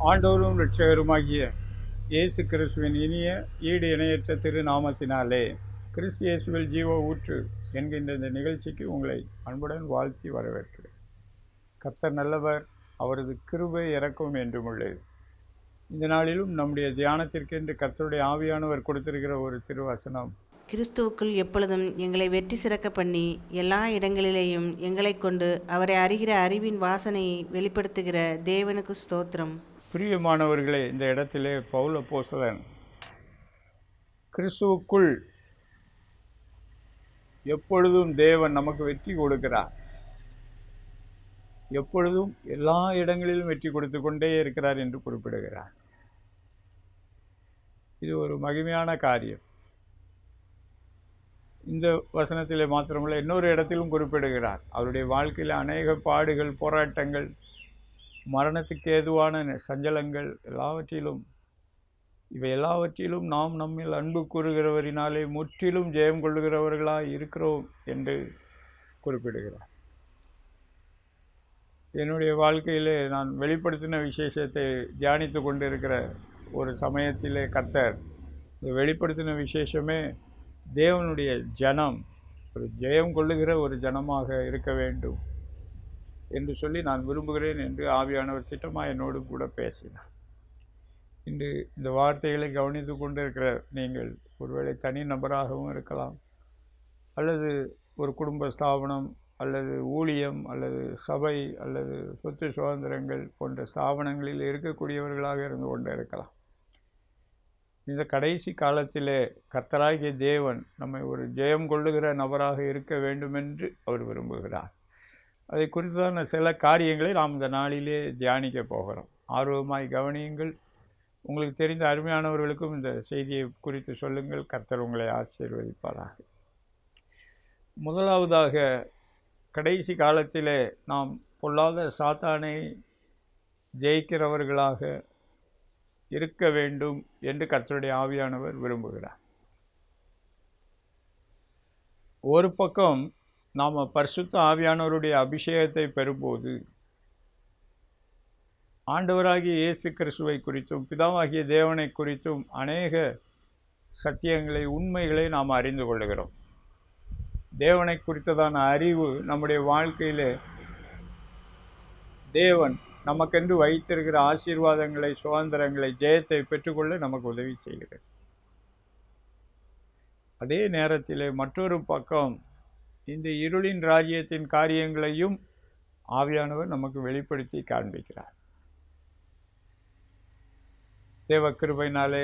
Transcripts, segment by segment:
ஆண்டவரும் இரட்சகருமாகிய இயேசு கிறிஸ்துவின் இனிய ஈடு இணையற்ற திருநாமத்தினாலே கிறிஸ்து இயேசுவில் ஜீவ ஊற்று என்கின்ற இந்த நிகழ்ச்சிக்கு உங்களை அன்புடன் வாழ்த்தி வரவேற்கிறேன். கர்த்தர் நல்லவர், அவரது கிருபை இரக்கம் என்றும் உள்ளது. இந்த நாளிலும் நம்முடைய தியானத்திற்கென்று கர்த்தருடைய ஆவியானவர் கொடுத்திருக்கிற ஒரு திருவசனம், கிறிஸ்துவுக்குள் எப்பொழுதும் எங்களை வெற்றி சிறக்க பண்ணி எல்லா இடங்களிலேயும் எங்களை கொண்டு அவரை அறிகிற அறிவின் வாசனையை வெளிப்படுத்துகிற தேவனுக்கு ஸ்தோத்திரம். பிரியமானவர்களே, இந்த இடத்திலே பவுல் அப்போஸ்தலன் கிறிஸ்துவுக்குள் எப்பொழுதும் தேவன் நமக்கு வெற்றி கொடுக்கிறார், எப்பொழுதும் எல்லா இடங்களிலும் வெற்றி கொடுத்து கொண்டே இருக்கிறார் என்று குறிப்பிடுகிறார். இது ஒரு மகிமையான காரியம். இந்த வசனத்திலே மாத்திரமல்ல, இன்னொரு இடத்திலும் குறிப்பிடுகிறார். அவருடைய வாழ்க்கையில் அநேக பாடுகள், போராட்டங்கள், மரணத்துக்கு ஏதுவான சஞ்சலங்கள் இவை எல்லாவற்றிலும் நாம் நம்மில் அன்பு கூறுகிறவரினாலே முற்றிலும் ஜெயம் கொள்ளுகிறவர்களாக இருக்கிறோம் என்று குறிப்பிடுகிறார். என்னுடைய வாழ்க்கையிலே நான் வெளிப்படுத்தின விசேஷத்தை தியானித்து கொண்டிருக்கிற ஒரு சமயத்திலே கர்த்தர் இந்த வெளிப்படுத்தின விசேஷமே தேவனுடைய ஜனம் ஒரு ஜெயம் கொள்ளுகிற ஒரு ஜனமாக இருக்க வேண்டும் என்று சொல்லி நான் விரும்புகிறேன் என்று ஆவியானவர் திட்டமாக என்னோடு கூட பேசினார். இன்று இந்த வார்த்தைகளை கவனித்து கொண்டு இருக்கிற நீங்கள் ஒருவேளை தனி நபராகவும் இருக்கலாம், அல்லது ஒரு குடும்ப ஸ்தாபனம், அல்லது ஊழியம், அல்லது சபை, அல்லது சொத்து சுதந்திரங்கள் போன்ற ஸ்தாபனங்களில் இருக்கக்கூடியவர்களாக இருந்து கொண்டு இருக்கலாம். இந்த கடைசி காலத்திலே கர்த்தராகிய தேவன் நம்மை ஒரு ஜெயம் கொள்ளுகிற நபராக இருக்க வேண்டுமென்று அவர் விரும்புகிறார். அதை குறித்தான சில காரியங்களை நாம் இந்த நாளிலே தியானிக்க போகிறோம். ஆர்வமாய் கவனியுங்கள். உங்களுக்கு தெரிந்த அருமையானவர்களுக்கும் இந்த செய்தியை குறித்து சொல்லுங்கள். கர்த்தர் உங்களை ஆசீர்வதிப்பாராக. முதலாவதாக, கடைசி காலத்திலே நாம் பொல்லாத சாத்தானை ஜெயிக்கிறவர்களாக இருக்க வேண்டும் என்று கர்த்தருடைய ஆவியானவர் விரும்புகிறார். ஒரு பக்கம் நாம் பரிசுத்த ஆவியானவருடைய அபிஷேகத்தை பெறும்போது ஆண்டவராகிய இயேசு கிறிஸ்துவை குறித்தும் பிதாவாகிய தேவனை குறித்தும் அநேக சத்தியங்களை, உண்மைகளை நாம் அறிந்து கொள்ளுகிறோம். தேவனை குறித்ததான அறிவு நம்முடைய வாழ்க்கையில் தேவன் நமக்கென்று வைத்திருக்கிற ஆசீர்வாதங்களை, சுதந்திரங்களை, ஜெயத்தை பெற்றுக்கொள்ள நமக்கு உதவி செய்கிறது. அதே நேரத்தில் மற்றொரு பக்கம் இந்த இருளின் ராஜ்யத்தின் காரியங்களையும் ஆவியானவர் நமக்கு வெளிப்படுத்தி காண்பிக்கிறார். தேவ கிருபையினாலே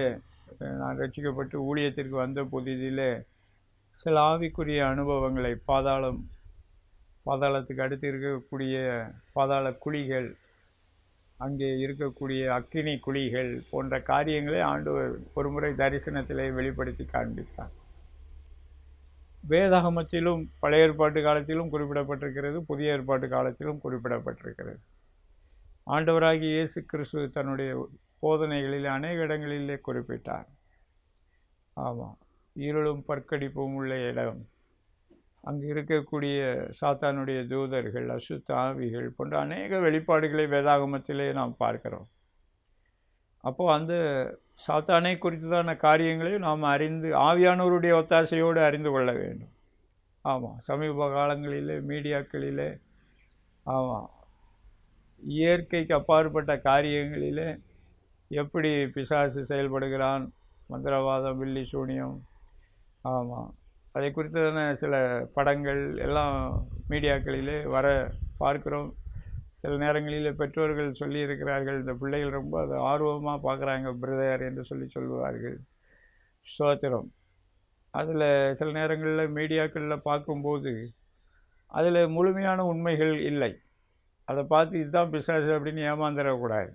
நான் ரட்சிக்கப்பட்டு ஊழியத்திற்கு வந்த புதிதிலே சில ஆவிக்குரிய அனுபவங்களை, பாதாளத்துக்கு அடுத்து இருக்கக்கூடிய பாதாள குழிகள், அங்கே இருக்கக்கூடிய அக்கினி குழிகள் போன்ற காரியங்களை ஆண்டவர் ஒருமுறை தரிசனத்திலே வெளிப்படுத்தி காண்பித்தார். வேதாகமத்திலும் பழைய ஏற்பாட்டு காலத்திலும் குறிப்பிடப்பட்டிருக்கிறது, புதிய ஏற்பாட்டு காலத்திலும் குறிப்பிடப்பட்டிருக்கிறது. ஆண்டவராகிய இயேசு கிறிஸ்து தன்னுடைய போதனைகளில் அநேக இடங்களிலே குறிப்பிட்டார். ஆமாம், இருளும் பற்கடிப்பும் உள்ள இடம், அங்கு இருக்கக்கூடிய சாத்தானுடைய தூதர்கள், அசுத்த ஆவிகள் போன்ற அநேக வெளிப்பாடுகளை வேதாகமத்திலே நாம் பார்க்கிறோம். அப்போது அந்த சாத்தானை குறித்ததான காரியங்களையும் நாம் அறிந்து ஆவியானவருடைய ஒத்தாசையோடு அறிந்து கொள்ள வேண்டும். ஆமாம், சமீப காலங்களிலே மீடியாக்களிலே, ஆமாம், இயற்கைக்கு அப்பாற்பட்ட காரியங்களிலே எப்படி பிசாசு செயல்படுகிறான், மந்திரவாதம், வில்லி சூனியம், ஆமாம், அதை குறித்ததான சில படங்கள் எல்லாம் மீடியாக்களிலே வர பார்க்கிறோம். சில நேரங்களில் பெற்றோர்கள் சொல்லியிருக்கிறார்கள், இந்த பிள்ளைகள் ரொம்ப அதை ஆர்வமாக பார்க்குறாங்க பிரதர் என்று சொல்லுவார்கள். ஸ்தோத்திரம். அதில் சில நேரங்களில் மீடியாக்களில் பார்க்கும்போது அதில் முழுமையான உண்மைகள் இல்லை. அதை பார்த்து இதுதான் பிசாசு அப்படின்னு ஏமாந்துடக்கூடாது.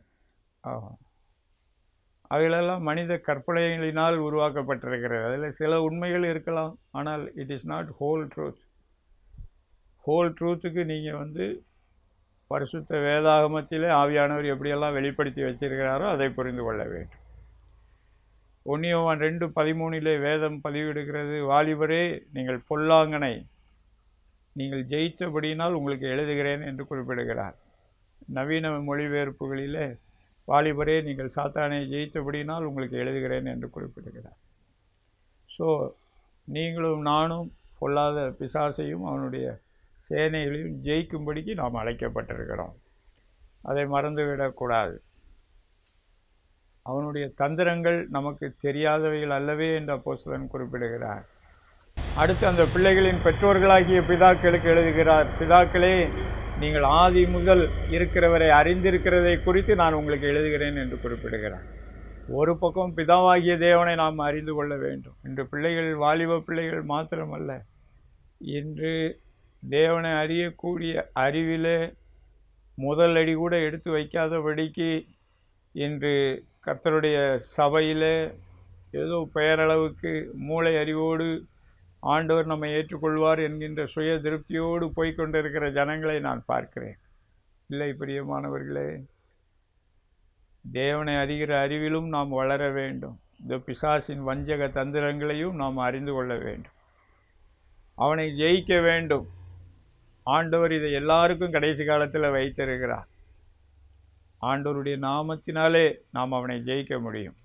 அவைகளெல்லாம் மனித கற்பனைகளினால் உருவாக்கப்பட்டிருக்கிறது. அதில் சில உண்மைகள் இருக்கலாம், ஆனால் it is not whole truth. Whole ட்ரூத்துக்கு நீங்கள் பரிசுத்த வேதாகமத்திலே ஆவியானவர் எப்படியெல்லாம் வெளிப்படுத்தி வச்சிருக்கிறாரோ அதை புரிந்து கொள்ள வேண்டும். 1 யோவான் 2:13 வேதம் பதிவிடுகிறது, வாலிபரே, நீங்கள் பொல்லாங்கனை நீங்கள் ஜெயித்தபடியினால் உங்களுக்கு எழுதுகிறேன் என்று குறிப்பிடுகிறார். நவீன மொழிபெயர்ப்புகளிலே வாலிபரே, நீங்கள் சாத்தானை ஜெயித்தபடினால் உங்களுக்கு எழுதுகிறேன் என்று குறிப்பிடுகிறார். ஸோ நீங்களும் நானும் பொல்லாத பிசாசையும் அவனுடைய சேனைகளையும் ஜெயிக்கும்படிக்கு நாம் அழைக்கப்பட்டிருக்கிறோம். அதை மறந்துவிடக்கூடாது. அவனுடைய தந்திரங்கள் நமக்கு தெரியாதவைகள் அல்லவே என்று அப்போஸ்தலன் குறிப்பிடுகிறார். அடுத்து அந்த பிள்ளைகளின் பெற்றோர்களாகிய பிதாக்களுக்கு எழுதுகிறார், பிதாக்களே, நீங்கள் ஆதி முதல் இருக்கிறவரை அறிந்திருக்கிறதை குறித்து நான் உங்களுக்கு எழுதுகிறேன் என்று குறிப்பிடுகிறார். ஒரு பக்கம் பிதாவாகிய தேவனை நாம் அறிந்து கொள்ள வேண்டும். இன்று பிள்ளைகள், வாலிப பிள்ளைகள் மாத்திரமல்ல, இன்று தேவனை அறியக்கூடிய அறிவிலே முதல் அடி கூட எடுத்து வைக்காதபடிக்கு இன்று கர்த்தருடைய சபையிலே ஏதோ பெயரளவுக்கு மூளை அறிவோடு ஆண்டவர் நம்மை ஏற்றுக்கொள்வார் என்கின்ற சுய திருப்தியோடு போய்கொண்டிருக்கிற ஜனங்களை நான் பார்க்கிறேன். இல்லை பிரியமானவர்களே, தேவனை அறிகிற அறிவிலும் நாம் வளர வேண்டும். இந்த பிசாசின் வஞ்சக தந்திரங்களையும் நாம் அறிந்து கொள்ள வேண்டும். அவனை ஜெயிக்க வேண்டும். ஆண்டவர் இதை எல்லாருக்கும் கடைசி காலத்தில் வைத்திருக்கிறார். ஆண்டவருடைய நாமத்தினாலே நாம் அவனை ஜெயிக்க முடியும்.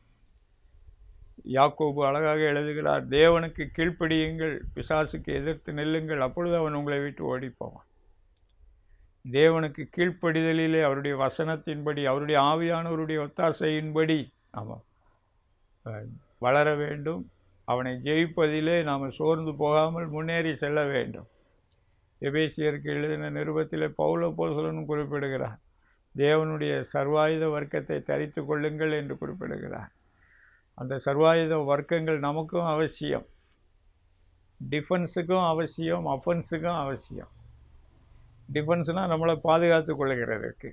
யாக்கோபு அழகாக எழுதுகிறார், தேவனுக்கு கீழ்ப்படியுங்கள், பிசாசுக்கு எதிர்த்து நில்லுங்கள், அப்பொழுது அவன் உங்களை விட்டு ஓடிப்போவான். தேவனுக்கு கீழ்ப்படிதலிலே, அவருடைய வசனத்தின்படி, அவருடைய ஆவியானவருடைய ஒத்தாசையின்படி நாம் வளர வேண்டும். அவனை ஜெயிப்பதிலே நாம் சோர்ந்து போகாமல் முன்னேறி செல்ல வேண்டும். எபேசியருக்கு எழுதின நிருபத்திலே பவுல் அப்போஸ்தலன் குறிப்பிடுகிறார், தேவனுடைய சர்வாயுத வர்க்கத்தை தரித்து கொள்ளுங்கள் என்று குறிப்பிடுகிறார். அந்த சர்வாயுத வர்க்கங்கள் நமக்கும் அவசியம். டிஃபென்ஸுக்கும் அவசியம், அஃபென்ஸுக்கும் அவசியம். டிஃபென்ஸ்னால் நம்மளை பாதுகாத்து கொள்கிறதற்கு,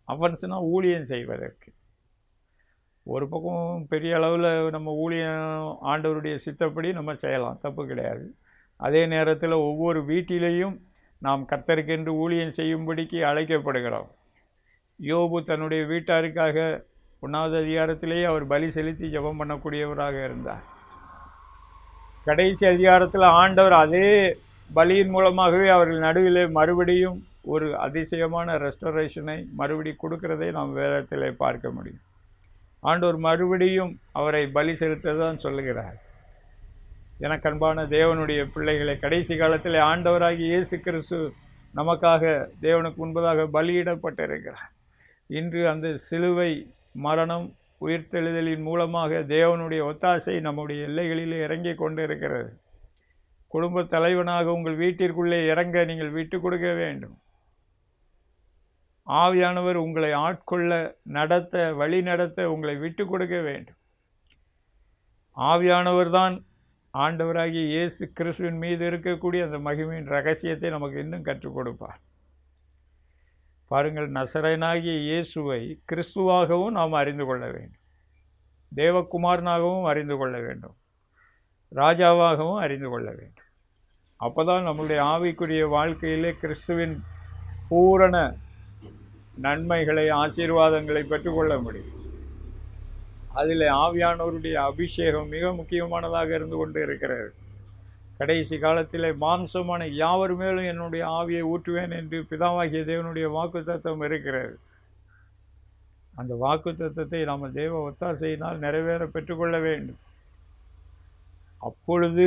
அஃபென்ஸ்னால் ஊழியம் செய்வதற்கு. ஒரு பக்கம் பெரிய அளவில் நம்ம ஊழியம் ஆண்டவருடைய சித்தப்படி நம்ம செய்யலாம், தப்பு கிடையாது. அதே நேரத்தில் ஒவ்வொரு வீட்டிலேயும் நாம் கர்த்தருக்கென்று ஊழியம் செய்யும்படிக்கு அழைக்கப்படுகிறோம். யோபு தன்னுடைய வீட்டாருக்காக 1வது அதிகாரத்திலேயே அவர் பலி செலுத்தி ஜெபம் பண்ணக்கூடியவராக இருந்தார். கடைசி அதிகாரத்தில் ஆண்டவர் அதே பலியின் மூலமாகவே அவர்கள் நடுவிலே மறுபடியும் ஒரு அதிசயமான ரெஸ்டரேஷனை மறுபடி கொடுக்கிறதை நாம் வேதத்திலே பார்க்க முடியும். ஆண்டவர் மறுபடியும் அவரை பலி செலுத்ததான் சொல்லுகிறார். எனக்கு அன்பான தேவனுடைய பிள்ளைகளை, கடைசி காலத்தில் ஆண்டவராகி இயேசு கிறிஸ்து நமக்காக தேவனுக்கு முன்பதாக பலியிடப்பட்டிருக்கிறார். இன்று அந்த சிலுவை மரணம் உயிர்த்தெழுதலின் மூலமாக தேவனுடைய ஒத்தாசை நம்முடைய எல்லைகளிலே இறங்கி கொண்டு இருக்கிறது. குடும்ப தலைவனாக உங்கள் வீட்டிற்குள்ளே இறங்க நீங்கள் விட்டு கொடுக்க வேண்டும். ஆவியானவர் உங்களை ஆட்கொள்ள, நடத்த, வழி நடத்த உங்களை விட்டு கொடுக்க வேண்டும். ஆவியானவர் தான் ஆண்டவராகிய இயேசு கிறிஸ்துவின் மீது இருக்கக்கூடிய அந்த மகிமையின் ரகசியத்தை நமக்கு இன்னும் கற்றுக் கொடுப்பார். பாருங்கள், நசரேயனாகிய இயேசுவை கிறிஸ்துவாகவும் நாம் அறிந்து கொள்ள வேண்டும், தேவகுமாரனாகவும் அறிந்து கொள்ள வேண்டும், ராஜாவாகவும் அறிந்து கொள்ள வேண்டும். அப்போ தான் நம்முடைய ஆவிக்குரிய வாழ்க்கையிலே கிறிஸ்துவின் பூரண நன்மைகளை, ஆசீர்வாதங்களை பெற்றுக்கொள்ள முடியும். அதில் ஆவியானவருடைய அபிஷேகம் மிக முக்கியமானதாக இருந்து கொண்டு இருக்கிறது. கடைசி காலத்தில் மாம்சமான யாவர் மேலும் என்னுடைய ஆவியை ஊற்றுவேன் என்று பிதாவாகிய தேவனுடைய வாக்குத்தத்தம் இருக்கிறது. அந்த வாக்குத்தத்தத்தை நாம் தேவ ஒத்தாசையினால் நிறைவேற பெற்றுக்கொள்ள வேண்டும். அப்பொழுது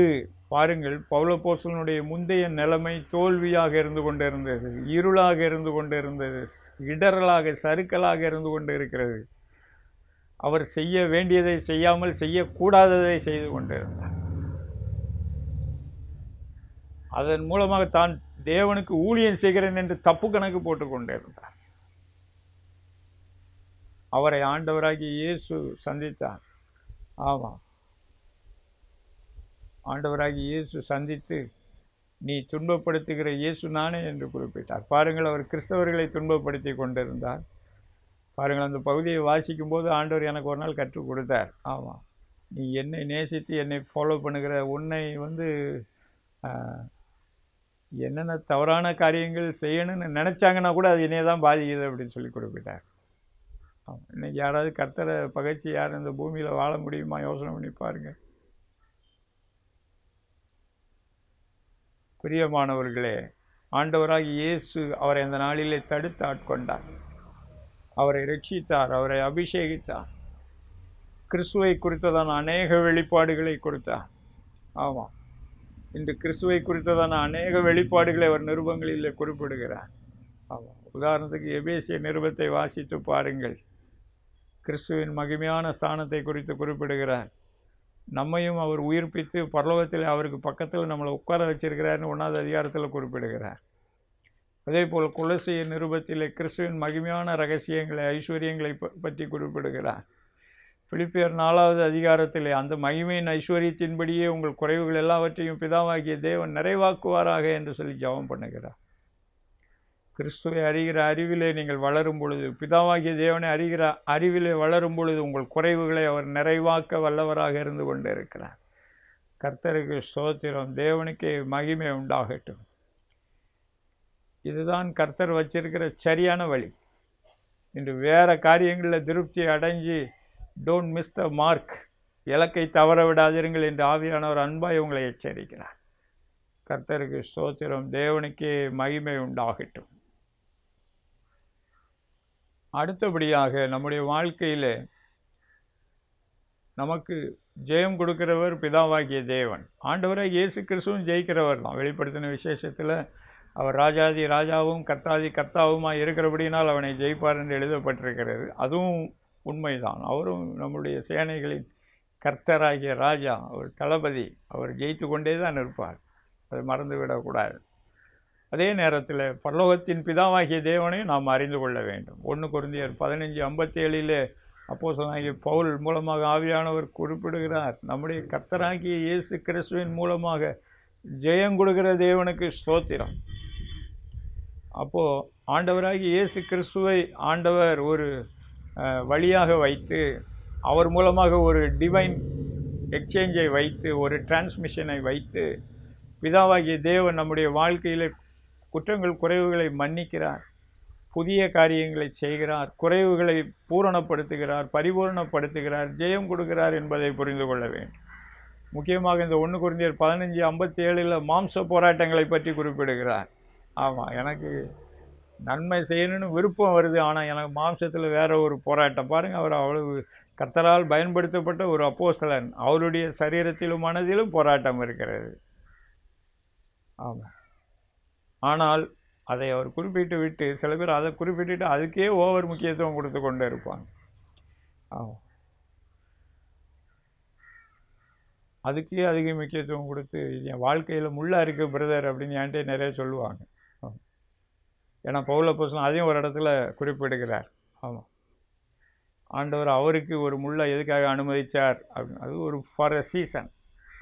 பாருங்கள், பவுலப்போஸ்தலனுடைய முந்தைய நிலைமை தோல்வியாக இருந்து கொண்டிருந்தது, இருளாக இருந்து கொண்டிருந்தது, இடரலாக, சறுக்கலாக இருந்து கொண்டு இருக்கிறது. அவர் செய்ய வேண்டியதை செய்யாமல் செய்யக்கூடாததை செய்து கொண்டிருந்தார். அதன் மூலமாக தான் தேவனுக்கு ஊழியம் செய்கிறேன் என்று தப்பு கணக்கு போட்டு கொண்டிருந்தார். அவரை ஆண்டவராகி இயேசு சந்தித்தார். ஆமாம், ஆண்டவராகி இயேசு சந்தித்து, நீ துன்பப்படுத்துகிற இயேசு நானே என்று குறிப்பிட்டார். பாருங்கள், அவர் கிறிஸ்தவர்களை துன்பப்படுத்தி கொண்டிருந்தார். பாருங்கள், அந்த பகுதியை வாசிக்கும்போது ஆண்டவர் எனக்கு ஒரு நாள் கற்றுக் கொடுத்தார். ஆமாம், நீ என்னை நேசித்து என்னை ஃபாலோ பண்ணுகிற உன்னை என்னென்ன தவறான காரியங்கள் செய்யணும்னு நினச்சாங்கன்னா கூட அது என்னையே தான் பாதிக்குது அப்படின்னு சொல்லி குறிப்பிட்டார். ஆமாம், இன்றைக்கி யாராவது கர்த்தரை பகைச்சி யாரும் இந்த பூமியில் வாழ முடியுமா? யோசனை பண்ணி பாருங்கள். பிரியமானவர்களே, ஆண்டவராகி இயேசு அவரை அந்த நாளிலே தடுத்து ஆட்கொண்டார். அவரை ரட்சித்தார், அவரை அபிஷேகித்தார். கிறிஸ்துவை குறித்ததான அநேக வெளிப்பாடுகளை கொடுத்தார். ஆமாம், இன்று கிறிஸ்துவை குறித்ததான அநேக வெளிப்பாடுகளை அவர் நிருபங்களில் குறிப்பிடுகிறார். ஆமாம், உதாரணத்துக்கு எபேசிய நிருபத்தை வாசித்து பாருங்கள். கிறிஸ்துவின் மகிமையான ஸ்தானத்தை குறித்து குறிப்பிடுகிறார். நம்மையும் அவர் உயிர்ப்பித்து பரலோகத்தில் அவருக்கு பக்கத்தில் நம்மளை உட்கார வச்சிருக்கிறார்னு 1வது அதிகாரத்தில் குறிப்பிடுகிறார். அதே போல் கொலோசிய நிருபத்திலே கிறிஸ்துவின் மகிமையான ரகசியங்களை, ஐஸ்வர்யங்களை பற்றி குறிப்பிடுகிறார். பிலிப்பியர் 4வது அதிகாரத்திலே அந்த மகிமையின் ஐஸ்வர்யத்தின்படியே உங்கள் குறைவுகள் எல்லாவற்றையும் பிதாவாகிய தேவன் நிறைவாக்குவாராக என்று சொல்லி ஜெபம் பண்ணுகிறார். கிறிஸ்துவை அறிகிற அறிவிலே நீங்கள் வளரும் பொழுது, பிதாவாகிய தேவனை அறிகிற அறிவிலே வளரும் பொழுது உங்கள் குறைவுகளை அவர் நிறைவாக்க வல்லவராக இருந்து கொண்டு இருக்கிறார். கர்த்தருக்கு ஸ்தோத்திரம், தேவனுக்கே மகிமை உண்டாகட்டும். இதுதான் கர்த்தர் வச்சிருக்கிற சரியான வழி. இன்று வேறு காரியங்களில் திருப்தி அடைஞ்சு டோன்ட் மிஸ் த மார்க், இலக்கை தவற விடாதிருங்கள் என்று ஆவியானவர் அன்பாய் உங்களை எச்சரிக்கிறார். கர்த்தருக்கு ஸ்தோத்திரம், தேவனுக்கே மகிமை உண்டாகட்டும். அடுத்தபடியாக நம்முடைய வாழ்க்கையில் நமக்கு ஜெயம் கொடுக்கிறவர் பிதாவாகிய தேவன். ஆண்டவராக இயேசு கிறிஸ்துவும் ஜெயிக்கிறவர் தான். வெளிப்படுத்தின விசேஷத்தில் அவர் ராஜாதி ராஜாவும் கர்த்தாதி கர்த்தாவுமாக இருக்கிறபடினால் அவனை ஜெயிப்பார் என்று எழுதப்பட்டிருக்கிறது. அதுவும் உண்மைதான். அவரும் நம்முடைய சேனைகளின் கர்த்தராகிய ராஜா, அவர் தளபதி. அவர் ஜெயித்து கொண்டே தான் இருப்பார், அதை மறந்துவிடக்கூடாது. அதே நேரத்தில் பரலோகத்தின் பிதாவாகிய தேவனையும் நாம் அறிந்து கொள்ள வேண்டும். 1 கொரிந்தியர் 15:57 அப்போஸ்தலனாகிய பவுல் மூலமாக ஆவியானவர் குறிப்பிடுகிறார், நம்முடைய கர்த்தராகிய இயேசு கிறிஸ்துவின் மூலமாக ஜெயம் கொடுக்கிற தேவனுக்கு ஸ்தோத்திரம். அப்போது ஆண்டவராகிய இயேசு கிறிஸ்துவை ஆண்டவர் ஒரு வழியாக வைத்து, அவர் மூலமாக ஒரு டிவைன் எக்ஸ்சேஞ்சை வைத்து, ஒரு டிரான்ஸ்மிஷனை வைத்து, பிதாவாகிய தேவன் நம்முடைய வாழ்க்கையில் குற்றங்கள் குறைவுகளை மன்னிக்கிறார், புதிய காரியங்களை செய்கிறார், குறைவுகளை பூரணப்படுத்துகிறார், பரிபூரணப்படுத்துகிறார், ஜெயம் கொடுக்கிறார் என்பதை புரிந்து கொள்ள வேண்டும். முக்கியமாக இந்த 1 கொரிந்தியர் 15:57 மாம்ச போராட்டங்களை பற்றி குறிப்பிடுகிறார். ஆமாம், எனக்கு நன்மை செய்யணும்னு விருப்பம் வருது, ஆனால் எனக்கு மாம்சத்தில் வேறு ஒரு போராட்டம். பாருங்கள், அவர் அவ்வளவு கர்த்தரால் பயன்படுத்தப்பட்ட ஒரு அப்போஸ்தலன், அவருடைய சரீரத்திலும் மனதிலும் போராட்டம் இருக்கிறது. ஆமாம், ஆனால் அதை அவர் குறிப்பிட்டு விட்டு, சில பேர் அதை குறிப்பிட்டு அதுக்கே ஓவர் முக்கியத்துவம் கொடுத்து கொண்டு இருப்பாங்க. ஆமாம், அதுக்கே அதிக முக்கியத்துவம் கொடுத்து, என் வாழ்க்கையில் முள்ளாக இருக்குது பிரதர் அப்படின்னு என்கிட்ட நிறைய சொல்லுவாங்க. ஏன்னா பவுல் அப்போஸ்தலன் அதையும் ஒரு இடத்துல குறிப்பிடுகிறார். ஆமாம், ஆண்டவர் அவருக்கு ஒரு முள்ளை எதுக்காக அனுமதித்தார் அப்படின்னு, அது ஒரு ஃபார் அ சீசன்.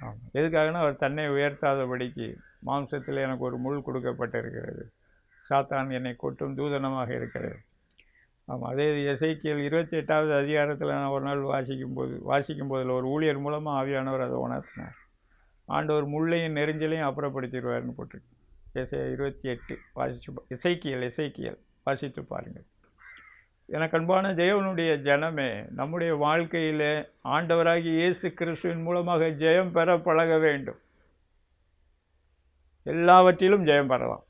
ஆமாம், எதுக்காகனா அவர் தன்னை உயர்த்தாதபடிக்கு மாம்சத்தில் எனக்கு ஒரு முள் கொடுக்கப்பட்டிருக்கிறது, சாத்தான் என்னை கொட்டும் தூதனமாக இருக்கிறது. ஆமாம், அதே எசேக்கியேல் 28வது அதிகாரத்தில் நான் ஒரு நாள் வாசிக்கும் போதில் ஒரு ஊழியர் மூலமாக ஆவியானவர் அதை உணர்த்தினார். ஆண்டவர் முள்ளையும் நெரிஞ்சலையும் அப்புறப்படுத்திடுவார்னு போட்டிருக்கு. 28 எசேக்கியேல் வாசித்து பாருங்கள். எனக்கு அன்பான தேவனுடைய ஜனமே, நம்முடைய வாழ்க்கையில் ஆண்டவராகிய இயேசு கிறிஸ்துவின் மூலமாக ஜெயம் பெற பழக வேண்டும். எல்லாவற்றிலும் ஜெயம் பெறலாம்.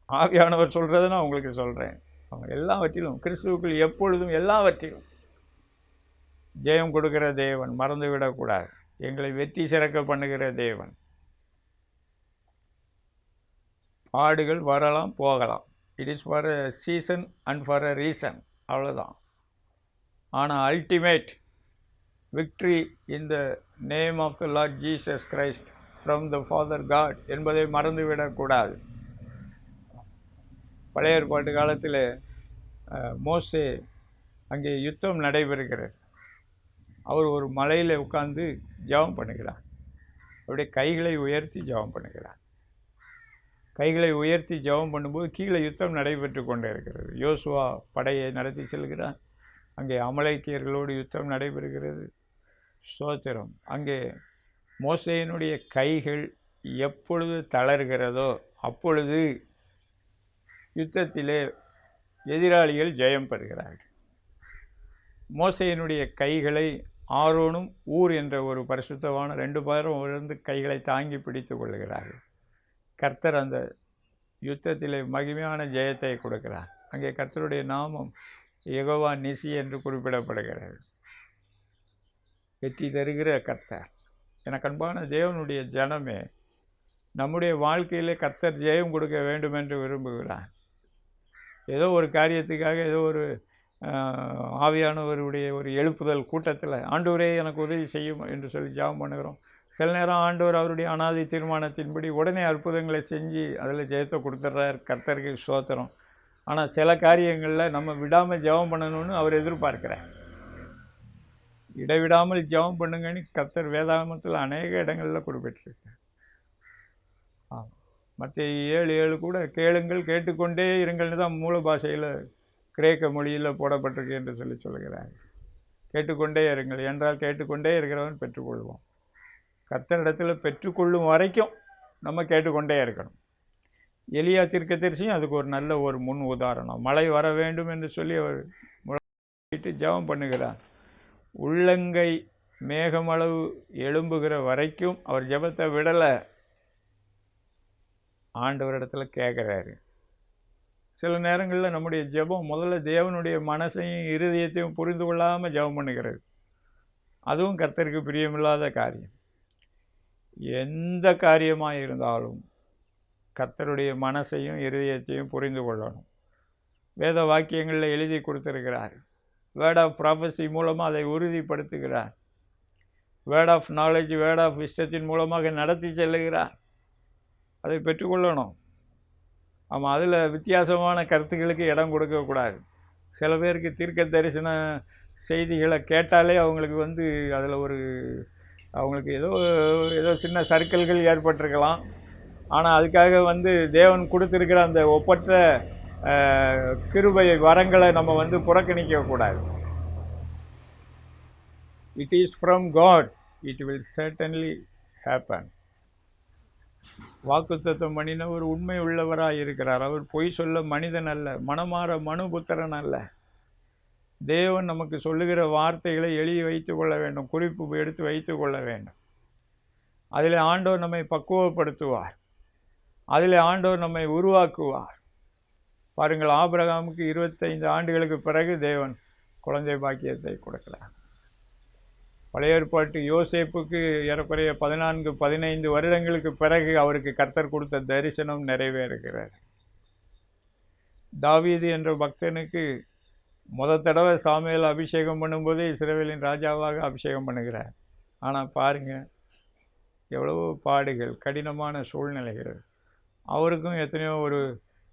ஆவியானவர் சொல்கிறத நான் உங்களுக்கு சொல்கிறேன். எல்லாவற்றிலும் கிறிஸ்துவுக்குள் எப்பொழுதும் எல்லாவற்றிலும் ஜெயம் கொடுக்கிற தேவன், மறந்துவிடக்கூடாது. எங்களை வெற்றி சிறக்க பண்ணுகிற தேவன். பாடுகள் வரலாம் போகலாம், it is for a season and for a reason, அவ்வளோதான். ஆனால் ultimate victory in the name of the Lord Jesus Christ from the Father God என்பதை மறந்துவிடக்கூடாது. பழைய ஏற்பாட்டு காலத்தில் மோசே அங்கே யுத்தம் நடைபெறுகிறது. அவர் ஒரு மலையில் உட்கார்ந்து ஜெபம் பண்ணுகிறார். அவருடைய கைகளை உயர்த்தி ஜெபம் பண்ணுகிறார். கைகளை உயர்த்தி ஜெபம் பண்ணும்போது கீழே யுத்தம் நடைபெற்று கொண்டே இருக்கிறது. யோசுவா படையை நடத்தி செல்கிறார். அங்கே அமலேக்கியர்களோடு யுத்தம் நடைபெறுகிறது. ஸ்தோத்திரம். அங்கே மோசேயினுடைய கைகள் எப்பொழுது தளர்கிறதோ அப்பொழுது யுத்தத்திலே எதிராளிகள் ஜெயம் பெறுகிறார்கள். மோசேயினுடைய கைகளை ஆரோனும் ஊர் என்ற ஒரு பரிசுத்தவான 2 பேரும் உயர்ந்து கைகளை தாங்கி பிடித்து கொள்கிறார்கள். கர்த்தர் அந்த யுத்தத்திலே மகிமையான ஜெயத்தை கொடுக்கிறார். அங்கே கர்த்தருடைய நாமம் யெகோவா நிசி என்று குறிப்பிடப்படுகிறது. வெற்றி தருகிற கர்த்தர். எனக்கு அன்பான தேவனுடைய ஜனமே, நம்முடைய வாழ்க்கையிலே கர்த்தர் ஜெயம் கொடுக்க வேண்டும் என்று விரும்புகிறார். ஏதோ ஒரு காரியத்துக்காக ஏதோ ஒரு ஆவியானவருடைய ஒரு எழுப்புதல் கூட்டத்தில் ஆண்டவரே எனக்கு உதவி செய்யும் என்று சொல்லி ஜெபம் பண்ணுகிறோம். சில நேரம் ஆண்டவர் அவருடைய அனாதி தீர்மானத்தின்படி உடனே அற்புதங்களை செஞ்சு அதில் ஜெயத்தை கொடுத்துட்றார். கர்த்தருக்கு ஸ்தோத்திரம். ஆனால் சில காரியங்களில் நம்ம விடாமல் ஜெபம் பண்ணணும்னு அவர் எதிர்பார்க்கிறார். இடைவிடாமல் ஜெபம் பண்ணுங்கன்னு கர்த்தர் வேதாகமத்தில் அநேக இடங்களில் குறிப்பிட்டிருக்கார். மத்தேயு 7:7 கூட கேளுங்கள் கேட்டுக்கொண்டே இருங்கள்னு தான் மூல பாஷையில் கிரேக்க மொழியில் போடப்பட்டிருக்கு என்று சொல்லி சொல்கிறார். கேட்டுக்கொண்டே இருங்கள் என்றால் கேட்டுக்கொண்டே இருக்கிறவன் பெற்றுக்கொள்வோம். கர்த்தரிடத்தில் பெற்றுக்கொள்ளும் வரைக்கும் நம்ம கேட்டுக்கொண்டே இருக்கணும். எலியா தீர்க்கதரிசியும் அதுக்கு ஒரு நல்ல ஒரு முன் உதாரணம். மழை வர வேண்டும் என்று சொல்லி அவர் முழங்கிட்டு ஜெபம் பண்ணுகிறார். உள்ளங்கை மேகமளவு எழும்புகிற வரைக்கும் அவர் ஜெபத்தை விடலை. ஆண்டவரிடத்தில் கேட்குறாரு. சில நேரங்களில் நம்முடைய ஜெபம் முதல்ல தேவனுடைய மனசையும் இருதயத்தையும் புரிந்து கொள்ளாமல் ஜெபம் பண்ணுகிறது. அதுவும் கர்த்தருக்கு பிரியமில்லாத காரியம். எந்த காரியமாக இருந்தாலும் கர்த்தருடைய மனசையும் இருதயத்தையும் புரிந்து கொள்ளணும். வேத வாக்கியங்களில் எழுதி கொடுத்துருக்கிறார். வேர்ட் ஆஃப் ப்ராஃபஸி மூலமாக அதை உறுதிப்படுத்துகிறார். Word of knowledge, word of விஸ்டத்தின் மூலமாக நடத்தி செல்லுகிறார். அதை பெற்றுக்கொள்ளணும். ஆமாம், அதில் வித்தியாசமான கருத்துக்களுக்கு இடம் கொடுக்கக்கூடாது. சில பேருக்கு தீர்க்க தரிசன செய்திகளை கேட்டாலே அவங்களுக்கு அதில் அவங்களுக்கு ஏதோ சின்ன சர்க்கிள்கள் ஏற்பட்டிருக்கலாம். ஆனால் அதுக்காக தேவன் கொடுத்துருக்கிற அந்த ஒப்பற்ற கிருபை வரங்களை நம்ம புறக்கணிக்கக்கூடாது. It is from God, it will certainly happen. வாக்குத்தத்தம் பண்ணினவர் உண்மை உள்ளவராக இருக்கிறார். அவர் பொய் சொல்ல மனிதன் அல்ல, மனமாற மனுபுத்திரன் அல்ல. தேவன் நமக்கு சொல்லுகிற வார்த்தைகளை எழுதி வைத்து கொள்ள வேண்டும், குறிப்பு எடுத்து வைத்து கொள்ள வேண்டும். அதில் ஆண்டவர் நம்மை பக்குவப்படுத்துவார், அதில் ஆண்டவர் நம்மை உருவாக்குவார். பாருங்கள், ஆபிரகாமுக்கு 25 ஆண்டுகளுக்கு பிறகு தேவன் குழந்தை பாக்கியத்தை கொடுக்கிறார். பழைய ஏற்பாட்டு யோசேப்புக்கு ஏறக்குறைய 14-15 வருடங்களுக்கு பிறகு அவருக்கு கர்த்தர் கொடுத்த தரிசனம் நிறைவேறுகிறது. தாவீது என்ற பக்தனுக்கு தடவை சாமுவேல் அபிஷேகம் பண்ணும்போது இஸ்ரவேலின் ராஜாவாக அபிஷேகம் பண்ணுகிறார். ஆனால் பாருங்கள், எவ்வளவோ பாடுகள், கடினமான சூழ்நிலைகள். அவருக்கும் எத்தனையோ ஒரு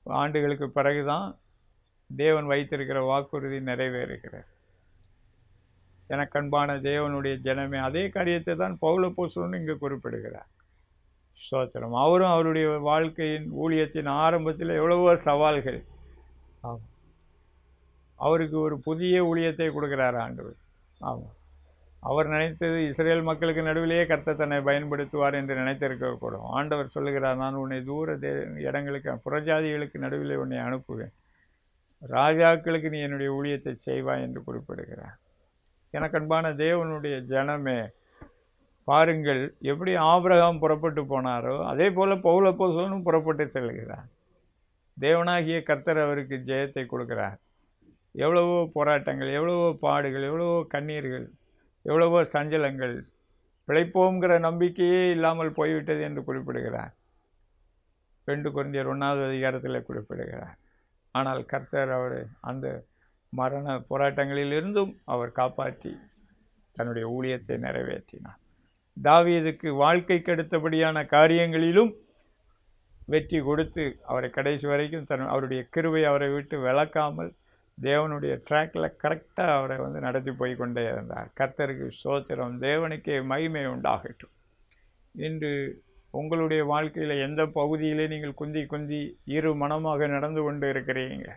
ஆண்டுகளுக்கு பிறகு தான் தேவன் வைத்திருக்கிற வாக்குறுதி நிறைவேறுகிறது. எனக்கு அன்பான தேவனுடைய ஜனமே, அதே காரியத்தை தான் பவுல் அப்போஸ்தலன் இங்கே குறிப்பிடுகிறார். ஸ்தோத்திரம். அவரும் அவருடைய வாழ்க்கையின் ஊழியத்தின் ஆரம்பத்தில் எவ்வளவோ சவால்கள். அவருக்கு ஒரு புதிய ஊழியத்தை கொடுக்குறார் ஆண்டவர். ஆமாம், அவர் நினைத்தது இஸ்ரேல் மக்களுக்கு நடுவிலேயே கர்த்தர் தன்னை பயன்படுத்துவார் என்று நினைத்திருக்கக்கூடும். ஆண்டவர் சொல்லுகிறார், நான் உன்னை தூர இடங்களுக்கு, புறஜாதிகளுக்கு நடுவில் உன்னை அனுப்புவேன், ராஜாக்களுக்கு நீ என்னுடைய ஊழியத்தை செய்வாய் என்று குறிப்பிடுகிறார். எனக்கு அன்பான தேவனுடைய ஜனமே, பாருங்கள், எப்படி ஆபிரகாம் புறப்பட்டு போனாரோ அதே போல் பவுல் அப்போஸ்தலனும் புறப்பட்டு செல்கிறார். தேவனாகிய கர்த்தர் அவருக்கு ஜெயத்தை கொடுக்கிறார். எவ்வளவோ போராட்டங்கள், எவ்வளவோ பாடுகள், எவ்வளவோ கண்ணீர்கள், எவ்வளவோ சஞ்சலங்கள், பிழைப்போங்கிற நம்பிக்கையே இல்லாமல் போய்விட்டது என்று குறிப்பிடுகிறார். 2 கொரிந்தியர் 1வது அதிகாரத்தில் குறிப்பிடுகிறார். ஆனால் கர்த்தர் அவர் அந்த மரண போராட்டங்களிலிருந்தும் அவர் காப்பாற்றி தன்னுடைய ஊழியத்தை நிறைவேற்றினார். தாவீதுக்கு வாழ்க்கைக்கு அடுத்தபடியான காரியங்களிலும் வெற்றி கொடுத்து அவரை கடைசி வரைக்கும் அவருடைய கிருபை அவரை விட்டு விலக்காமல் தேவனுடைய ட்ராக்கில் கரெக்டாக அவரை நடத்தி போய் கொண்டே இருந்தார். கர்த்தருக்கு ஸ்தோத்திரம், தேவனுக்கே மகிமை உண்டாகட்டும். இன்று உங்களுடைய வாழ்க்கையில் எந்த பகுதியிலே நீங்கள் குந்தி இரு மனமாக நடந்து கொண்டு இருக்கிறீங்க?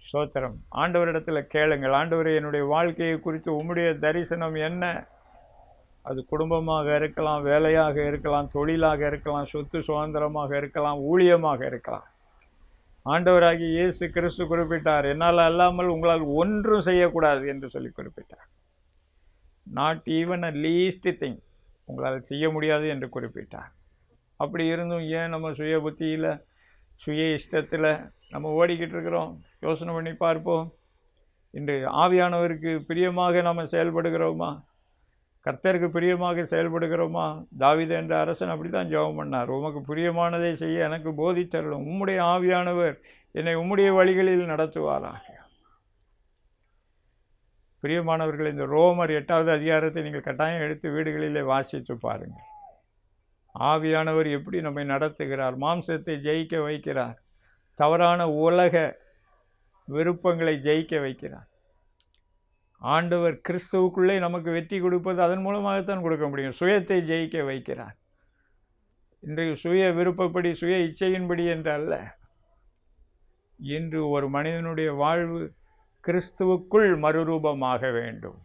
ஸ்தோத்திரம். ஆண்டவரிடத்தில் கேளுங்கள், ஆண்டவரே, என்னுடைய வாழ்க்கையை குறித்து உம்முடைய தரிசனம் என்ன? அது குடும்பமாக இருக்கலாம், வேலையாக இருக்கலாம், தொழிலாக இருக்கலாம், சொத்து சுதந்திரமாக இருக்கலாம், ஊழியமாக இருக்கலாம். ஆண்டவராகிய இயேசு கிறிஸ்து குறிப்பிட்டார், என்னால் அல்லாமல் உங்களால் ஒன்றும் செய்யக்கூடாது என்று சொல்லி குறிப்பிட்டார். Not even a least thing, உங்களால் செய்ய முடியாது என்று குறிப்பிட்டார். அப்படி இருந்தும் ஏன் நம்ம சுய புத்தியில், சுய இஷ்டத்தில் நம்ம ஓடிக்கிட்டு இருக்கிறோம்? யோசனை பண்ணி பார்ப்போம். இன்று ஆவியானவருக்கு பிரியமாக நாம் செயல்படுகிறோமா? கர்த்தருக்கு பிரியமாக செயல்படுகிறோமா? தாவீது என்ற அரசன் அப்படி தான் ஜெபம் பண்ணார். உமக்கு பிரியமானதை செய்ய எனக்கு போதித்தருளும். உம்முடைய ஆவியானவர் என்னை உம்முடைய வழிகளில் நடத்துவாராக. பிரியமானவர்கள், இந்த ரோமர் 8வது அதிகாரத்தை நீங்கள் கட்டாயம் எடுத்து வீடுகளிலே வாசித்து பாருங்கள். ஆவியானவர் எப்படி நம்மை நடத்துகிறார், மாம்சத்தை ஜெயிக்க வைக்கிறார், தவறான உலக விருப்பங்களை ஜெயிக்க வைக்கிறார். ஆண்டவர் கிறிஸ்துவுக்குள்ளே நமக்கு வெற்றி கொடுப்பது அதன் மூலமாகத்தான் கொடுக்க முடியும். சுயத்தை ஜெயிக்க வைக்கிறார். இன்றைக்கு சுய விருப்பப்படி, சுய இச்சையின்படி என்று அல்ல. இன்று ஒரு மனிதனுடைய வாழ்வு கிறிஸ்துவுக்குள் மறுரூபமாக வேண்டும்,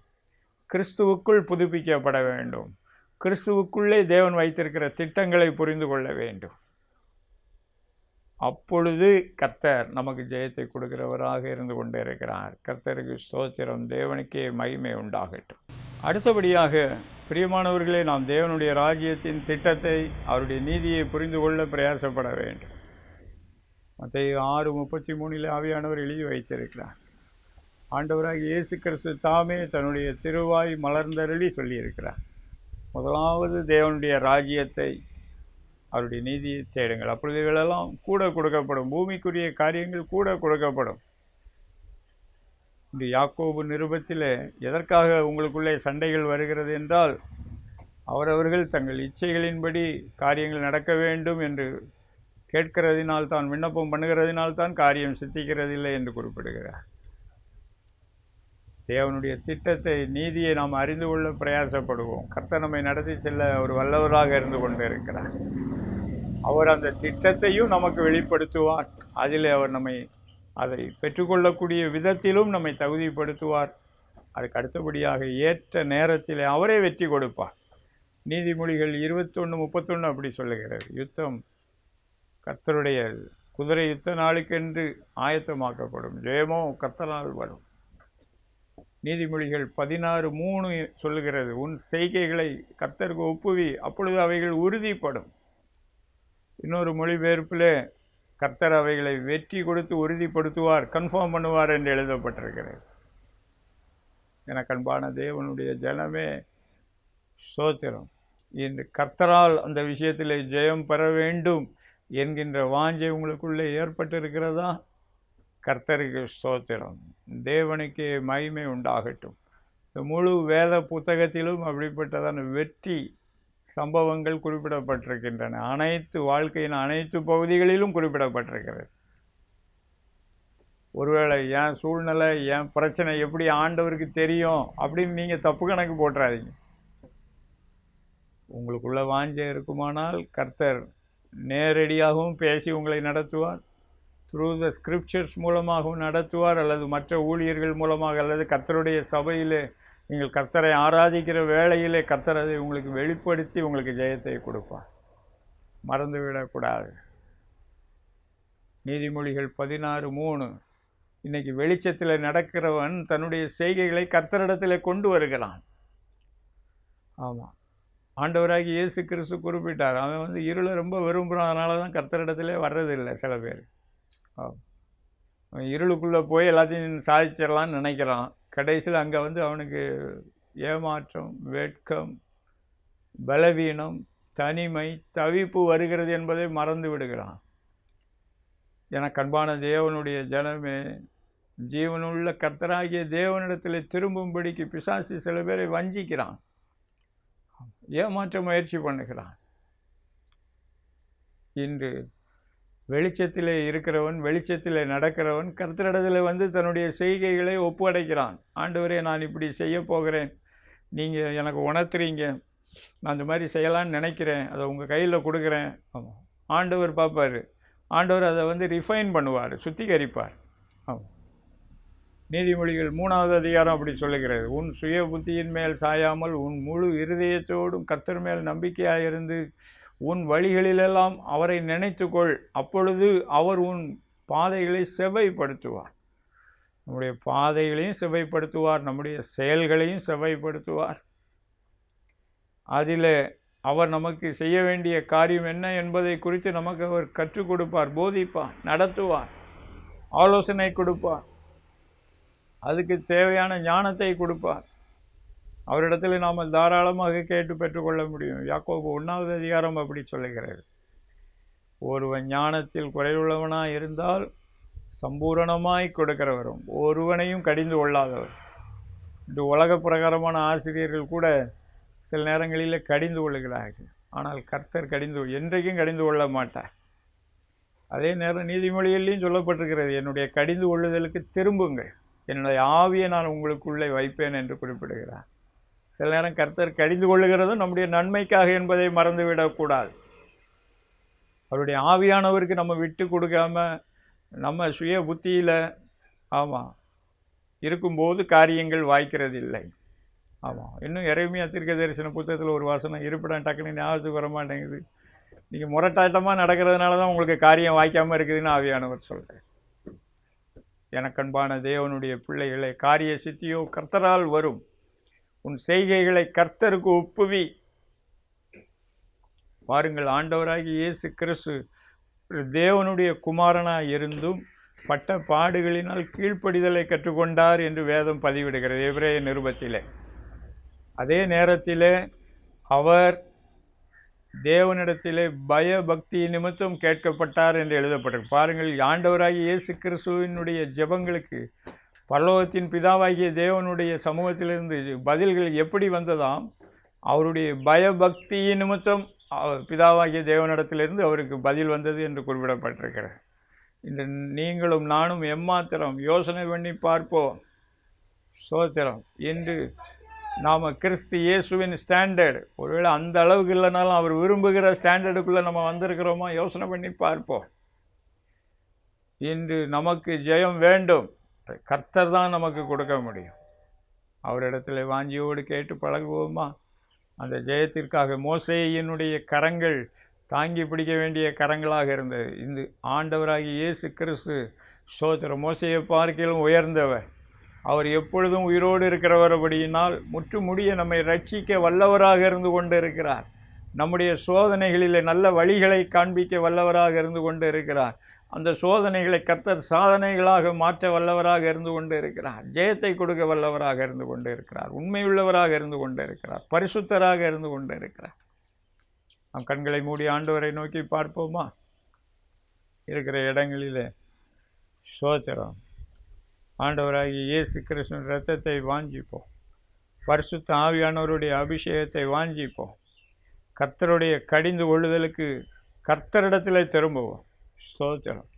கிறிஸ்துவுக்குள் புதுப்பிக்கப்பட வேண்டும், கிறிஸ்துவுக்குள்ளே தேவன் வைத்திருக்கிற திட்டங்களை புரிந்து கொள்ள வேண்டும். அப்பொழுது கர்த்தர் நமக்கு ஜெயத்தை கொடுக்கிறவராக இருந்து கொண்டே இருக்கிறார். கர்த்தருக்கு ஸ்தோத்திரம், தேவனுக்கே மகிமை உண்டாகட்டும். அடுத்தபடியாக பிரியமானவர்களே, நாம் தேவனுடைய ராஜ்யத்தின் திட்டத்தை, அவருடைய நீதியை புரிந்து கொள்ள பிரயாசப்பட வேண்டும். மத்தேயு 6:33 ஆவியானவர் எழுதி வைத்திருக்கிறார். ஆண்டவராகிய இயேசு கிறிஸ்து தாமே தன்னுடைய திருவாய் மலர்ந்தருளி சொல்லியிருக்கிறார். முதலாவது தேவனுடைய ராஜ்யத்தை, அவருடைய நீதியை தேடுங்கள், அப்பொழுது இவைகளெல்லாம் கூட கொடுக்கப்படும். பூமிக்குரிய காரியங்கள் கூட கொடுக்கப்படும். இந்த யாக்கோபு நிருபத்தில் எதற்காக உங்களுக்குள்ளே சண்டைகள் வருகிறது என்றால், அவரவர்கள் தங்கள் இச்சைகளின்படி காரியங்கள் நடக்க வேண்டும் என்று கேட்கிறதினால்தான், விண்ணப்பம் பண்ணுகிறதினால்தான் காரியம் சித்திக்கிறதில்லை என்று குறிப்பிடுகிறார். தேவனுடைய திட்டத்தை, நீதியை நாம் அறிந்து கொள்ள பிரயாசப்படுவோம். கர்த்தர் நம்மை நடத்தி செல்ல அவர் வல்லவராக இருந்து கொண்டு இருக்கிறார். அவர் அந்த திட்டத்தையும் நமக்கு வெளிப்படுத்துவார். அதில் அவர் நம்மை அதை பெற்றுக்கொள்ளக்கூடிய விதத்திலும் நம்மை தகுதிப்படுத்துவார். அதுக்கு அடுத்தபடியாக ஏற்ற நேரத்தில் அவரே வெற்றி கொடுப்பார். நீதிமொழிகள் 21:31 அப்படி சொல்லுகிறது. யுத்தம் கர்த்தருடைய குதிரை யுத்த நாளுக்கென்று ஆயத்தமாக்கப்படும், ஜெயமோ கர்த்தரால் வரும். நீதிமொழிகள் 16:3 சொல்லுகிறது, உன் செய்கைகளை கர்த்தருக்கு ஒப்புவி, அப்பொழுது அவைகள் உறுதிப்படும். இன்னொரு மொழிபெயர்ப்பில் கர்த்தர் அவைகளை வெற்றி கொடுத்து உறுதிப்படுத்துவார், கன்ஃபார்ம் பண்ணுவார் என்று எழுதப்பட்டிருக்கிறது. எனக்கு அன்பான தேவனுடைய ஜனமே, ஸ்தோத்திரம். இன்று கர்த்தரால் அந்த விஷயத்தில் ஜெயம் பெற வேண்டும் என்கின்ற வாஞ்சை உங்களுக்குள்ளே ஏற்பட்டிருக்கிறதா? கர்த்தருக்கு ஸ்தோத்திரம், தேவனுக்கே மகிமை உண்டாகட்டும். இந்த முழு வேத புத்தகத்திலும் அப்படிப்பட்டதான வெற்றி சம்பவங்கள் குறிப்பிடப்பட்டிருக்கின்றன. அனைத்து வாழ்க்கையின் அனைத்து பகுதிகளிலும் குறிப்பிடப்பட்டிருக்கிறது. ஒருவேளை என் சூழ்நிலை, என் பிரச்சனை எப்படி ஆண்டவருக்கு தெரியும் அப்படின்னு நீங்கள் தப்பு கணக்கு போட்டுறாதீங்க. உங்களுக்குள்ள வாஞ்சை இருக்குமானால் கர்த்தர் நேரடியாகவும் பேசி உங்களை நடத்துவார், த்ரூ த ஸ்கிரிப்சர்ஸ் மூலமாகவும் நடத்துவார், அல்லது மற்ற ஊழியர்கள் மூலமாக, அல்லது கர்த்தருடைய சபையிலே நீங்கள் கர்த்தரை ஆராதிக்கிற வேளையிலே கர்த்தர் அதை உங்களுக்கு வெளிப்படுத்தி உங்களுக்கு ஜெயத்தை கொடுப்பார். மறந்துவிடக்கூடாது. நீதிமொழிகள் 16:3, இன்றைக்கி வெளிச்சத்தில் நடக்கிறவன் தன்னுடைய செய்கைகளை கர்த்தரிடத்தில் கொண்டு வருகிறான். ஆமாம், ஆண்டவராகி இயேசு கிறிஸ்து குறிப்பிட்டார், அவன் இருளை ரொம்ப விரும்புகிறான், அதனால தான் கர்த்தரிடத்திலே வர்றதில்லை. சில பேர் அவன் இருளுக்குள்ளே போய் எல்லாத்தையும் சாதிச்சிடலான்னு நினைக்கிறான். கடைசியில் அங்கே அவனுக்கு ஏமாற்றம், வெட்கம், பலவீனம், தனிமை, தவிப்பு வருகிறது என்பதை மறந்து விடுகிறான். எனக்கு அன்பான தேவனுடைய ஜனமே, ஜீவனுள்ள கர்த்தராகிய தேவனிடத்தில் திரும்பும்படிக்கு பிசாசு சில பேரை வஞ்சிக்கிறான், ஏமாற்ற முயற்சி பண்ணுகிறான். இன்று வெளிச்சத்திலே இருக்கிறவன், வெளிச்சத்திலே நடக்கிறவன் கர்த்தரிடத்தில் தன்னுடைய செய்கைகளை ஒப்படைக்கிறான். ஆண்டவரே, நான் இப்படி செய்ய போகிறேன், நீங்கள் எனக்கு உணர்த்துறீங்க, நான் இந்த மாதிரி செய்யலான்னு நினைக்கிறேன், அதை உங்கள் கையில் கொடுக்குறேன். ஆமாம், ஆண்டவர் பார்ப்பார், ஆண்டவர் அதை ரிஃபைன் பண்ணுவார், சுத்திகரிப்பார். ஆமாம், நீதிமொழிகள் 3வது அதிகாரம் அப்படி சொல்லுகிறது, உன் சுய புத்தியின் மேல் சாயாமல் உன் முழு இருதயத்தோடும் கர்த்தர் மேல் நம்பிக்கையாக இருந்து உன் வழிகளிலெல்லாம் அவரை நினைத்துக்கொள், அப்பொழுது அவர் உன் பாதைகளை செவ்வைப்படுத்துவார். நம்முடைய பாதைகளையும் செவ்வைப்படுத்துவார், நம்முடைய செயல்களையும் செவ்வைப்படுத்துவார். அதில் அவர் நமக்கு செய்ய வேண்டிய காரியம் என்ன என்பதை குறித்து நமக்கு அவர் கற்றுக் கொடுப்பார், போதிப்பார், நடத்துவார், ஆலோசனை கொடுப்பார். அதுக்கு தேவையான ஞானத்தை கொடுப்பார். அவரிடத்தில் நாம் தாராளமாக கேட்டு பெற்றுக்கொள்ள முடியும். யாக்கோபு 1வது அதிகாரம் அப்படி சொல்லுகிறது. ஒருவன் ஞானத்தில் குறைவுள்ளவனாய் இருந்தால் சம்பூரணமாய் கொடுக்கிறவரும் ஒருவனையும் கடிந்து கொள்ளாதவர். இந்த உலக பிரகாரமான ஆசிரியர்கள் கூட சில நேரங்களில் கடிந்து கொள்ளுகிறார்கள். ஆனால் கர்த்தர் என்றைக்கும் கடிந்து கொள்ள மாட்டார். அதே நேரம் நீதிமொழியிலையும் சொல்லப்பட்டிருக்கிறது, என்னுடைய கடிந்து கொள்ளுதலுக்கு திரும்புங்கள், என்னுடைய ஆவியை நான் உங்களுக்குள்ளே வைப்பேன் என்று குறிப்பிடுகிறார். சில நேரம் கர்த்தர் கடிந்து கொள்ளுகிறதும் நம்முடைய நன்மைக்காக என்பதை மறந்துவிடக்கூடாது. அவருடைய ஆவியானவருக்கு நம்ம விட்டு கொடுக்காம நம்ம சுய புத்தியில் இருக்கும்போது காரியங்கள் வாய்க்கிறது இல்லை. இன்னும் எரேமியா தீர்க்கதரிசன புத்தகத்தில் ஒரு வசனம் இருப்பிடம் டக்குன்னு ஞாபகத்துக்கு வர மாட்டேங்குது. நீங்கள் முரட்டாட்டமாக நடக்கிறதுனால தான் உங்களுக்கு காரியம் வாய்க்காமல் இருக்குதுன்னு ஆவியானவர் சொல்கிறார். எனக்கன்பான தேவனுடைய பிள்ளைகளை, காரிய சித்தியோ கர்த்தரால் வரும். உன் செய்கைகளை கர்த்தருக்கு ஒப்புவி. பாருங்கள், ஆண்டவராகி இயேசு கிறிஸ்து தேவனுடைய குமாரனாய் இருந்தும் பட்ட பாடுகளினால் கீழ்ப்படிதலை கற்றுக்கொண்டார் என்று வேதம் பதிவிடுகிறது எபிரேய நிருபத்திலே. அதே நேரத்தில் அவர் தேவனிடத்திலே பயபக்தி நிமித்தம் கேட்கப்பட்டார் என்று எழுதப்பட்டிருக்கு. பாருங்கள், ஆண்டவராகிய இயேசு கிறிஸ்துவினுடைய ஜெபங்களுக்கு பரலோகத்தின் பிதாவாகிய தேவனுடைய சமூகத்திலிருந்து பதில்கள் எப்படி வந்ததாம்? அவருடைய பயபக்தி நிமித்தம் பிதாவாகிய தேவனிடத்திலிருந்து அவருக்கு பதில் வந்தது என்று குறிப்பிடப்பட்டிருக்கிறது. இன்று நீங்களும் நானும் எம்மாத்திரம் யோசனை பண்ணி பார்ப்போம். ஸ்தோத்திரம். என்று நாம் கிறிஸ்து இயேசுவின் ஸ்டாண்டர்ட், ஒருவேளை அந்த அளவுக்கு இல்லைனாலும் அவர் விரும்புகிற ஸ்டாண்டர்டுக்குள்ளே நம்ம வந்திருக்கிறோமா? யோசனை பண்ணி பார்ப்போம். இன்று நமக்கு ஜெயம் வேண்டும், கர்த்தர் தான் நமக்கு கொடுக்க முடியும். அவரிடத்தில் வாஞ்சியோடு கேட்டு பழகுவோமா? அந்த ஜெயத்திற்காக மோசேயினுடைய கரங்கள் தாங்கி பிடிக்க வேண்டிய கரங்களாக இருந்தது. இந்த ஆண்டவராகிய இயேசு கிறிஸ்து ஸ்தோத்திரம் மோசேயை பார்க்கிலும் உயர்ந்தவர். அவர் எப்பொழுதும் உயிரோடு இருக்கிறவரபடியினால் முற்றுமுடிய நம்மை ரட்சிக்க வல்லவராக இருந்து கொண்டு இருக்கிறார். நம்முடைய சோதனைகளில் நல்ல வழிகளை காண்பிக்க வல்லவராக இருந்து கொண்டு இருக்கிறார். அந்த சோதனைகளை கர்த்தர் சாதனைகளாக மாற்ற வல்லவராக இருந்து கொண்டு இருக்கிறார். ஜெயத்தை கொடுக்க வல்லவராக இருந்து கொண்டு இருக்கிறார். உண்மையுள்ளவராக இருந்து கொண்டு இருக்கிறார். பரிசுத்தராக இருந்து கொண்டு இருக்கிறார். நம் கண்களை மூடி ஆண்டவரை நோக்கி பார்ப்போமா? இருக்கிற இடங்களிலே ஸ்தோத்திரம். ஆண்டவராகிய இயேசு கிறிஸ்துவின் இரத்தத்தை வாஞ்சிப்போம். பரிசுத்த ஆவியானவருடைய அபிஷேகத்தை வாஞ்சிப்போம். கர்த்தருடைய கடிந்து கொள்ளுதலுக்கு கர்த்தரிடத்தில் திரும்புவோம். ஸ்தோத்திரம்.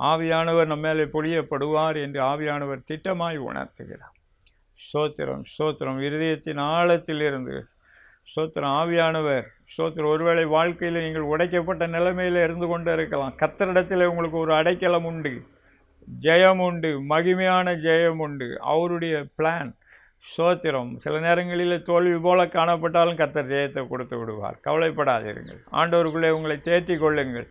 ஆவியானவர் நம்ம மேலே பொழியப்படுவார் என்று ஆவியானவர் திட்டமாய் உணர்த்துகிறார். ஸ்தோத்திரம் ஸ்தோத்திரம். இருதயத்தின் ஆழத்தில் இருந்து ஸ்தோத்திரம். ஆவியானவர் ஸ்தோத்திரம். ஒருவேளை வாழ்க்கையில் நீங்கள் உடைக்கப்பட்ட நிலைமையில் இருந்து கொண்டு இருக்கலாம். கர்த்தரிடத்தில் உங்களுக்கு ஒரு அடைக்கலம் உண்டு, ஜெயம் உண்டு, மகிமையான ஜெயம் உண்டு. அவருடைய பிளான் ஸ்தோத்திரம். சில நேரங்களில் தோல்வி போல காணப்பட்டாலும் கர்த்தர் ஜெயத்தை கொடுத்து விடுவார். கவலைப்படாதீர்கள். ஆண்டவருக்குள்ளே உங்களை தேற்றிக் கொள்ளுங்கள்.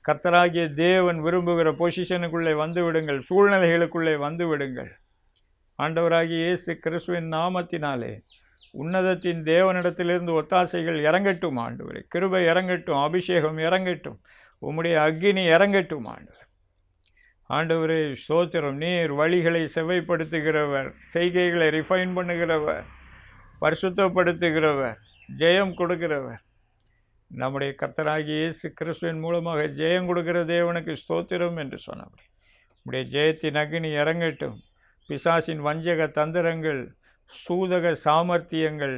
கர்த்தராகிய தேவன் விரும்புகிற பொசிஷனுக்குள்ளே வந்து விடுங்கள். சூழ்நிலைகளுக்குள்ளே வந்து விடுங்கள். ஆண்டவராகிய இயேசு கிறிஸ்துவின் நாமத்தினாலே உன்னதத்தின் தேவனிடத்திலிருந்து ஒத்தாசைகள் இறங்கட்டும். ஆண்டவரே, கிருபை இறங்கட்டும், அபிஷேகம் இறங்கட்டும், உம்முடைய அக்கினி இறங்கட்டும். ஆண்டவரே ஸ்தோத்திரம். நீர் வழிகளை செவ்வைப்படுத்துகிறவர், செய்கைகளை ரிஃபைன் பண்ணுகிறவர், பரிசுத்தப்படுத்துகிறவர், ஜெயம் கொடுக்கிறவர். நம்முடைய கர்த்தராகிய இயேசு கிறிஸ்துவின் மூலமாக ஜெயம் கொடுக்கிற தேவனுக்கு ஸ்தோத்திரம் என்று சொன்னபடி உம்முடைய ஜெயத்தின் அக்கினி இறங்கட்டும். பிசாசின் வஞ்சக தந்திரங்கள், சூதக சாமர்த்தியங்கள்,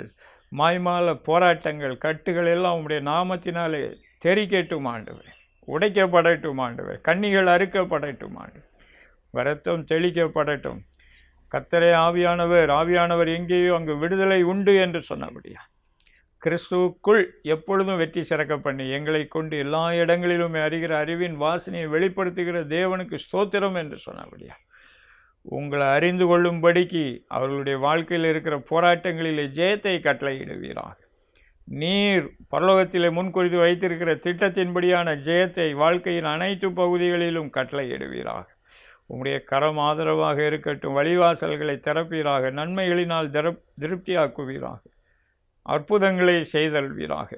மாய்மால போராட்டங்கள், கட்டுகள் எல்லாம் உம்முடைய நாமத்தினாலே தெரிக்கட்டும் ஆண்டவரே. உடைக்கப்படட்டும் ஆண்டவர். கண்ணிகள் அறுக்கப்படட்டும் ஆண்டவர். இரத்தம் தெளிக்கப்படட்டும். கர்த்தரே ஆவியானவர் எங்கேயோ அங்கு விடுதலை உண்டு என்று சொன்னபடியா கிறிஸ்துவுக்குள் எப்பொழுதும் வெற்றி சிறக்க பண்ணி எங்களை கொண்டு எல்லா இடங்களிலும் அறிகிற அறிவின் வாசனையை வெளிப்படுத்துகிற தேவனுக்கு ஸ்தோத்திரம் என்று சொன்னபடியா உங்களை அறிந்து கொள்ளும்படிக்கு அவர்களுடைய வாழ்க்கையில் இருக்கிற போராட்டங்களிலே ஜெயத்தை கட்டளையிடுவீராக. நீர் பரலோகத்திலே முன்குறித்து வைத்திருக்கிற திட்டத்தின்படியான ஜெயத்தை வாழ்க்கையின் அனைத்து பகுதிகளிலும் கட்டளையிடுவீராக. உம்முடைய கரம் ஆதரவாக இருக்கட்டும். வழிவாசல்களை திறப்பீராக. நன்மைகளினால் திருப்தியாக்குவீராக. அற்புதங்களை செய்தல்வீராக.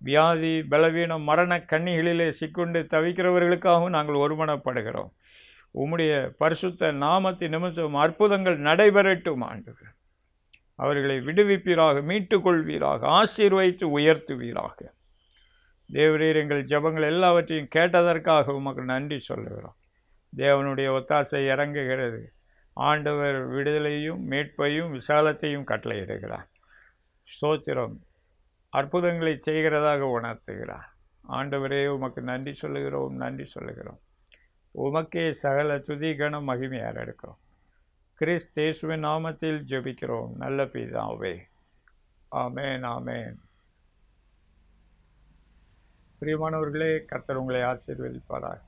வியாதி, பலவீனம், மரண கண்ணிகளிலே சிக்கொண்டு தவிக்கிறவர்களுக்காகவும் நாங்கள் ஒருமனப்படுகிறோம். உம்முடைய பரிசுத்த நாமத்தின் நிமித்தம் அற்புதங்கள் நடைபெறட்டும் ஆண்டவரே. அவர்களை விடுவிப்பீராக, மீட்டுக் கொள்வீராக, ஆசீர்வதித்து உயர்த்துவீராக. தேவரீர் எங்கள் ஜெபங்கள் எல்லாவற்றையும் கேட்டதற்காக உமக்கு நன்றி சொல்லுகிறோம். தேவனுடைய ஒத்தாசை இறங்குகிறது. ஆண்டவர் விடுதலையும் மீட்பையும் விசாலத்தையும் கட்டளையிடுகிறார். ஸ்தோத்திரம். அற்புதங்களை செய்கிறதாக உணர்த்துகிறார். ஆண்டவரே உமக்கு நன்றி சொல்லுகிறோம், நன்றி சொல்லுகிறோம். உமக்கே சகல துதி கனம் மகிமையாக எடுக்கிறோம். கிறிஸ்து இயேசுவின் நாமத்தில் ஜெபிக்கிறோம் நல்ல பிதாவே. ஆமென், ஆமென். பிரியமானவர்களே, கர்த்தர் உங்களை ஆசீர்வதிப்பாராக.